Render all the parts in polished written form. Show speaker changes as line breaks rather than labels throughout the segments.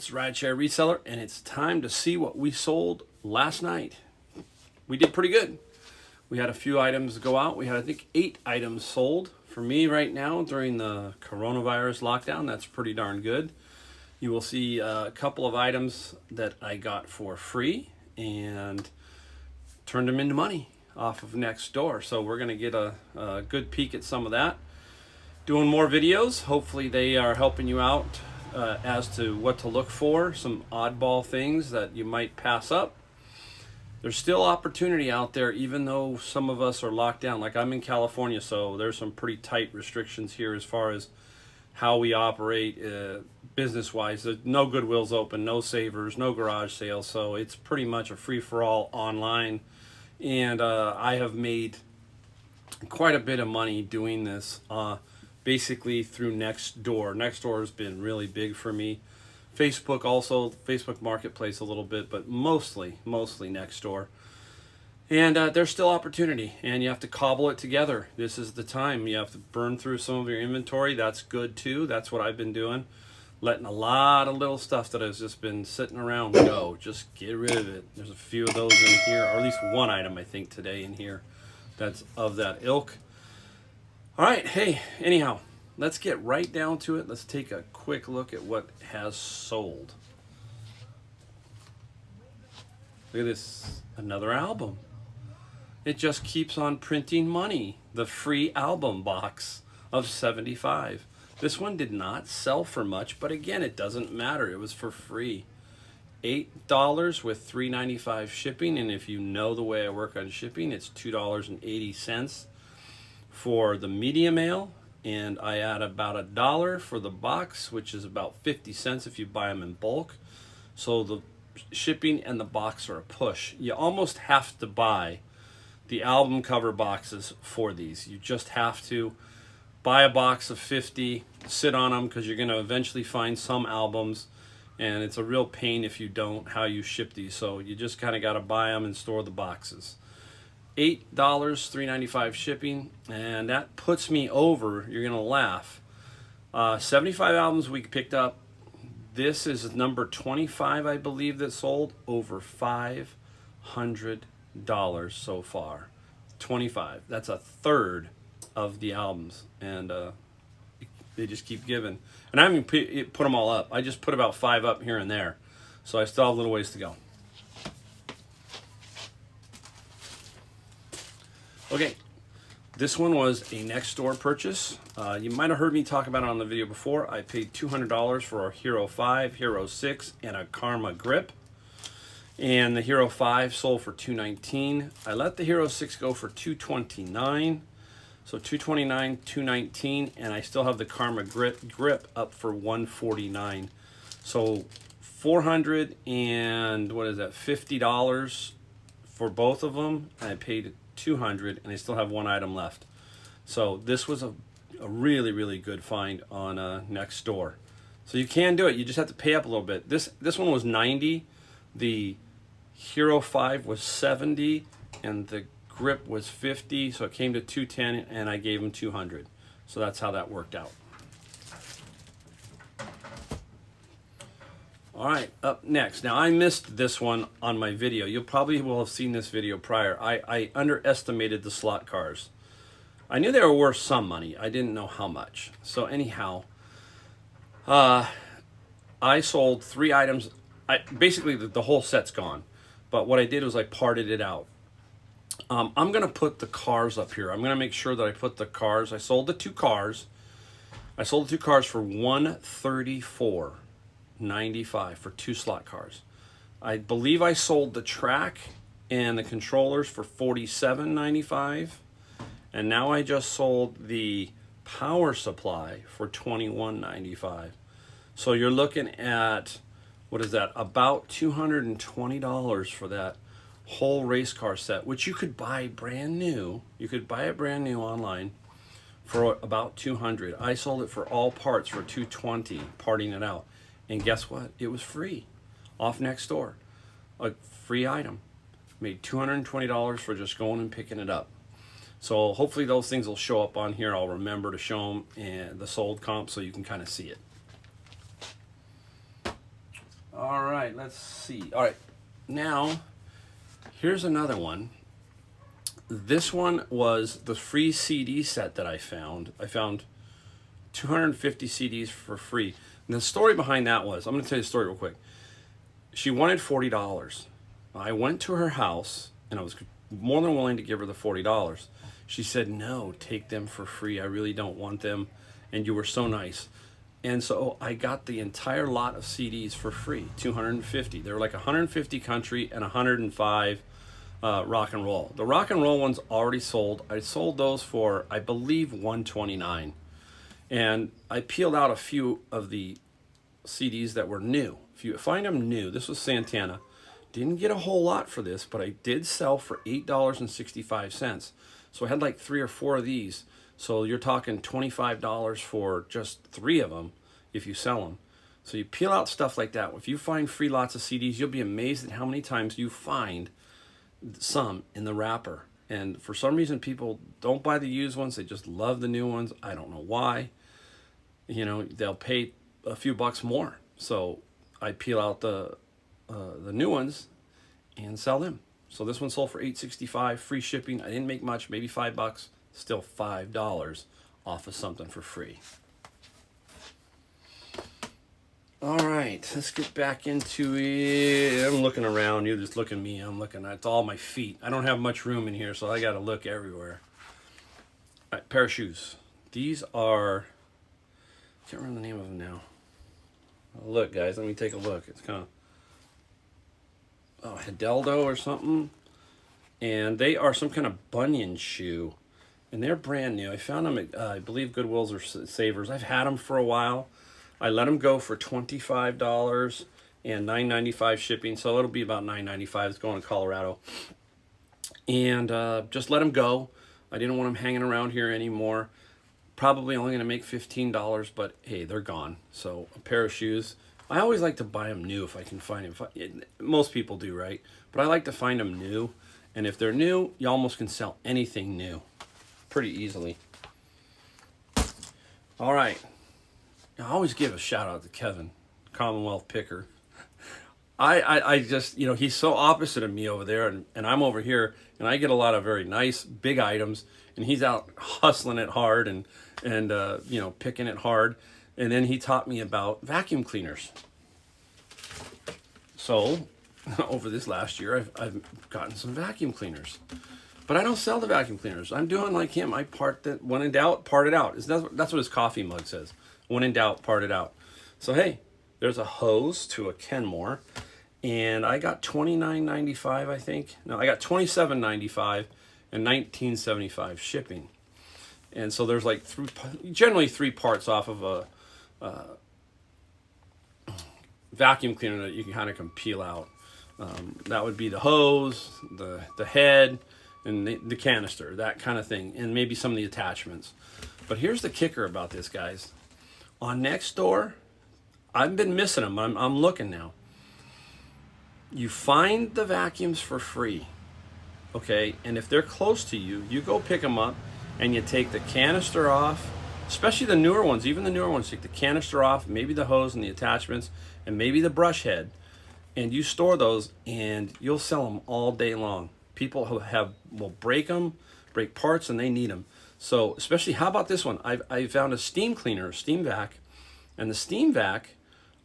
it's Rideshare Reseller, and it's time to see what we sold last night. We did pretty good. We had a few items go out. We had, I think, 8 items sold. For me right now, during the coronavirus lockdown, that's pretty darn good. You will see a couple of items that I got for free and turned them into money off of Nextdoor. So we're going to get a good peek at some of that. Doing more videos. Hopefully they are helping you out as to what to look for, some oddball things that you might pass up. There's still opportunity out there, even though some of us are locked down. Like I'm in California, so there's some pretty tight restrictions here as far as how we operate business-wise. There's no Goodwills open, no Savers, no garage sales, so it's pretty much a free-for-all online. And I have made quite a bit of money doing this. Basically through Nextdoor. Nextdoor has been really big for me. Facebook also, Facebook Marketplace a little bit, but mostly Nextdoor. And there's still opportunity, and you have to cobble it together. This is the time. You have to burn through some of your inventory. That's good too. That's what I've been doing. Letting a lot of little stuff that has just been sitting around go. Just get rid of it. There's a few of those in here, or at least one item I think today in here that's of that ilk. All right, hey, anyhow, let's get right down to it. Let's take a quick look at what has sold. Look at this, another album. It just keeps on printing money. The free album box of 75. This one did not sell for much, but again, it doesn't matter. It was for free. $8 with $3.95 shipping, and if you know the way I work on shipping, it's $2.80 for the medium ale, and I add about $1 for the box, which is about 50 cents if you buy them in bulk. So the shipping and the box are a push. You almost have to buy the album cover boxes for these. You just have to buy a box of 50, sit on them, because you're going to eventually find some albums, and it's a real pain if you don't, how you ship these. So you just kind of got to buy them and store the boxes. $8, $3.95 shipping, and that puts me over, you're going to laugh, 75 albums we picked up. This is number 25, I believe, that sold. Over $500 so far. 25. That's a third of the albums, and they just keep giving. And I haven't put them all up. I just put about 5 up here and there, so I still have a little ways to go. Okay, this one was a Nextdoor purchase. You might have heard me talk about it on the video before. I paid $200 for a Hero 5, Hero 6, and a Karma grip. And the Hero 5 sold for $219. I let the Hero 6 go for $229. So $229, $219, and I still have the Karma grip up for $149. So $400 and what is that? $50 for both of them. And I paid $200, and I still have one item left. So this was a really good find on Nextdoor. So you can do it. You just have to pay up a little bit. This one was $90. The Hero 5 was $70, and the grip was $50. So it came to $210, and I gave him $200. So that's how that worked out. All right, up next. Now, I missed this one on my video. You probably will have seen this video prior. I underestimated the slot cars. I knew they were worth some money. I didn't know how much. So anyhow, I sold 3 items. Basically, the whole set's gone. But what I did was I parted it out. I'm going to put the cars up here. I'm going to make sure that I put the cars. I sold the 2 cars. I sold the 2 cars for $134.95 for 2 slot cars. I believe I sold the track and the controllers for $47.95, and now I just sold the power supply for $21.95. So you're looking at, what is that, about $220 for that whole race car set, which you could buy brand new. You could buy it brand new online for about $200. I sold it for all parts for $220, parting it out. And guess what? It was free off Nextdoor. A free item. Made $220 for just going and picking it up. So hopefully those things will show up on here. I'll remember to show them and the sold comp so you can kind of see it. All right, let's see. All right, now here's another one. This one was the free CD set that I found. I found 250 CDs for free. And the story behind that was, I'm going to tell you the story real quick. She wanted $40. I went to her house, and I was more than willing to give her the $40. She said, no, take them for free. I really don't want them. And you were so nice. And so I got the entire lot of CDs for free, 250. They were like 150 country and 105 rock and roll. The rock and roll ones already sold. I sold those for, I believe, $129. And I peeled out a few of the CDs that were new. If you find them new, this was Santana. Didn't get a whole lot for this, but I did sell for $8.65. So I had like 3 or 4 of these. So you're talking $25 for just 3 of them if you sell them. So you peel out stuff like that. If you find free lots of CDs, you'll be amazed at how many times you find some in the wrapper. And for some reason, people don't buy the used ones. They just love the new ones. I don't know why. You know, they'll pay a few bucks more. So I peel out the new ones and sell them. So this one sold for $8.65, free shipping. I didn't make much, maybe $5. Still $5 off of something for free. All right, let's get back into it. I'm looking around. You just look at me. I'm looking at all my feet. I don't have much room in here, so I got to look everywhere. All right, pair of shoes. These are, I can't remember the name of them now. Oh, look, guys, let me take a look. It's kind of, Hidalgo or something. And they are some kind of bunion shoe. And they're brand new. I found them at, I believe, Goodwills or Savers. I've had them for a while. I let them go for $25 and $9.95 shipping, so it'll be about $9.95. It's going to Colorado. And just let them go. I didn't want them hanging around here anymore. Probably only going to make $15, but hey, they're gone. So a pair of shoes. I always like to buy them new if I can find them. Most people do, right? But I like to find them new. And if they're new, you almost can sell anything new pretty easily. All right. I always give a shout out to Kevin, Commonwealth Picker. I just, you know, he's so opposite of me over there, and I'm over here, and I get a lot of very nice big items, and he's out hustling it hard and you know, picking it hard. And then he taught me about vacuum cleaners. So over this last year, I've gotten some vacuum cleaners. But I don't sell the vacuum cleaners. I'm doing like him. I part that, when in doubt, part it out. That's what his coffee mug says. When in doubt, part it out. So hey, there's a hose to a Kenmore, and I got $29.95, I think. No, I got $27.95 and $19.75 shipping. And so there's like generally 3 parts off of a vacuum cleaner that you can kind of peel out. That would be the hose, the head, and the canister, that kind of thing, and maybe some of the attachments. But here's the kicker about this, guys. On Nextdoor, I've been missing them. I'm looking now. You find the vacuums for free, okay? And if they're close to you, you go pick them up, and you take the canister off, especially the newer ones. Even the newer ones, take the canister off, maybe the hose and the attachments, and maybe the brush head, and you store those, and you'll sell them all day long. People will break them, break parts, and they need them. So, especially, how about this one? I found a steam cleaner, a steam vac, and the steam vac,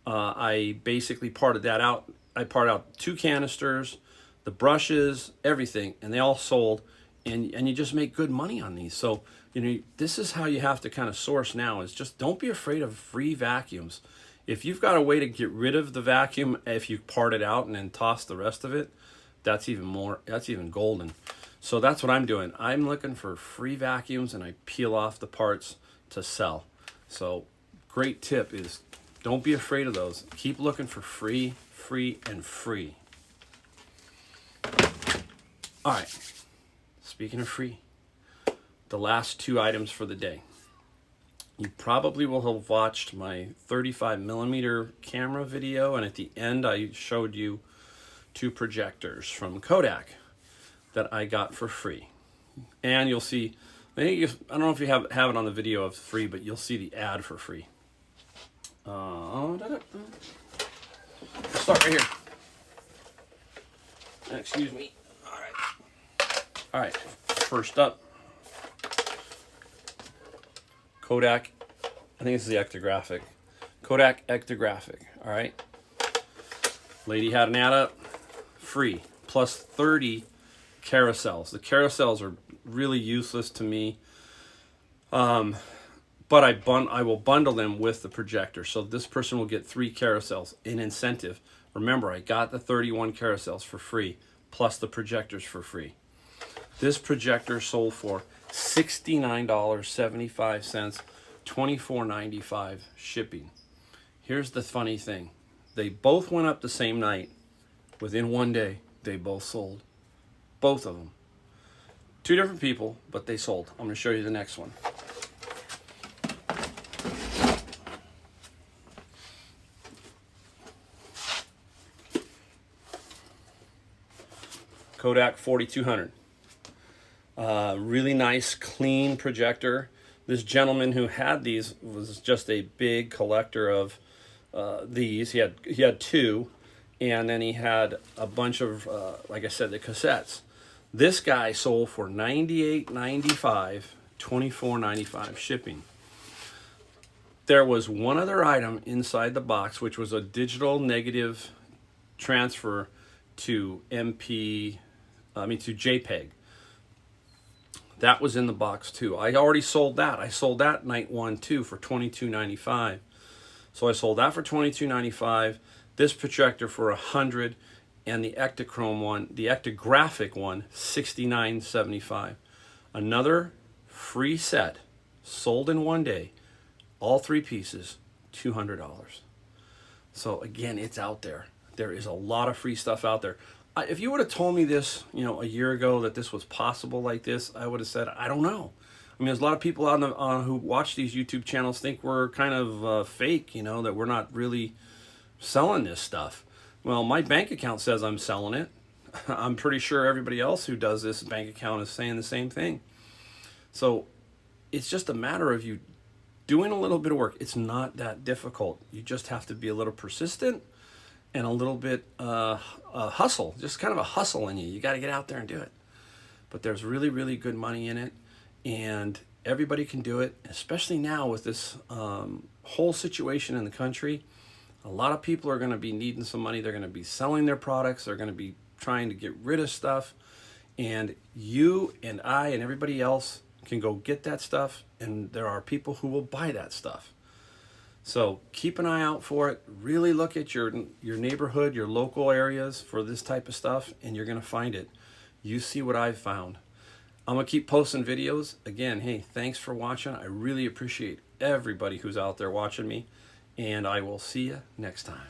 I basically parted that out. I parted out 2 canisters, the brushes, everything, and they all sold, and you just make good money on these. So, you know, this is how you have to kind of source now, is just don't be afraid of free vacuums. If you've got a way to get rid of the vacuum, if you part it out and then toss the rest of it, that's even golden. So that's what I'm doing. I'm looking for free vacuums, and I peel off the parts to sell. So great tip is don't be afraid of those. Keep looking for free, and free. All right. Speaking of free, the last 2 items for the day. You probably will have watched my 35mm camera video, and at the end I showed you 2 projectors from Kodak that I got for free. And you'll see, I don't know if you have it on the video of free, but you'll see the ad for free. We'll start right here. Excuse me. All right. First up, Kodak. I think this is the Ekta. Kodak Ekta. All right. Lady had an ad up, free, plus 30 carousels. The carousels are really useless to me, but I will bundle them with the projector. So this person will get 3 carousels in incentive. Remember, I got the 31 carousels for free, plus the projectors for free. This projector sold for $69.75, $24.95 shipping. Here's the funny thing. They both went up the same night. Within one day, they both sold. Both of them. 2 different people, but they sold. I'm going to show you the next one. Kodak 4200. Really nice, clean projector. This gentleman who had these was just a big collector of these. He had 2, and then he had a bunch of, like I said, the cassettes. This guy sold for $98.95, $24.95 shipping. There was one other item inside the box, which was a digital negative transfer to JPEG. That was in the box too. I already sold that. I sold that night 1 too for $22.95. So I sold that for $22.95. This projector for $100, and the Ektachrome one, the Ektographic one, $69.75. Another free set, sold in one day, all 3 pieces, $200. So again, it's out there. There is a lot of free stuff out there. If you would have told me this, a year ago, that this was possible like this, I would have said, I don't know. I mean, there's a lot of people who watch these YouTube channels think we're kind of fake, that we're not really selling this stuff. Well, my bank account says I'm selling it. I'm pretty sure everybody else who does this bank account is saying the same thing. So it's just a matter of you doing a little bit of work. It's not that difficult. You just have to be a little persistent and a little bit hustle, just kind of a hustle in you. You got to get out there and do it. But there's really, really good money in it, and everybody can do it, especially now with this whole situation in the country. A lot of people are going to be needing some money. They're going to be selling their products. They're going to be trying to get rid of stuff. And you and I and everybody else can go get that stuff, and there are people who will buy that stuff. So keep an eye out for it. Really look at your neighborhood, your local areas for this type of stuff, and you're going to find it. You see what I've found. I'm going to keep posting videos. Again, hey, thanks for watching. I really appreciate everybody who's out there watching me, and I will see you next time.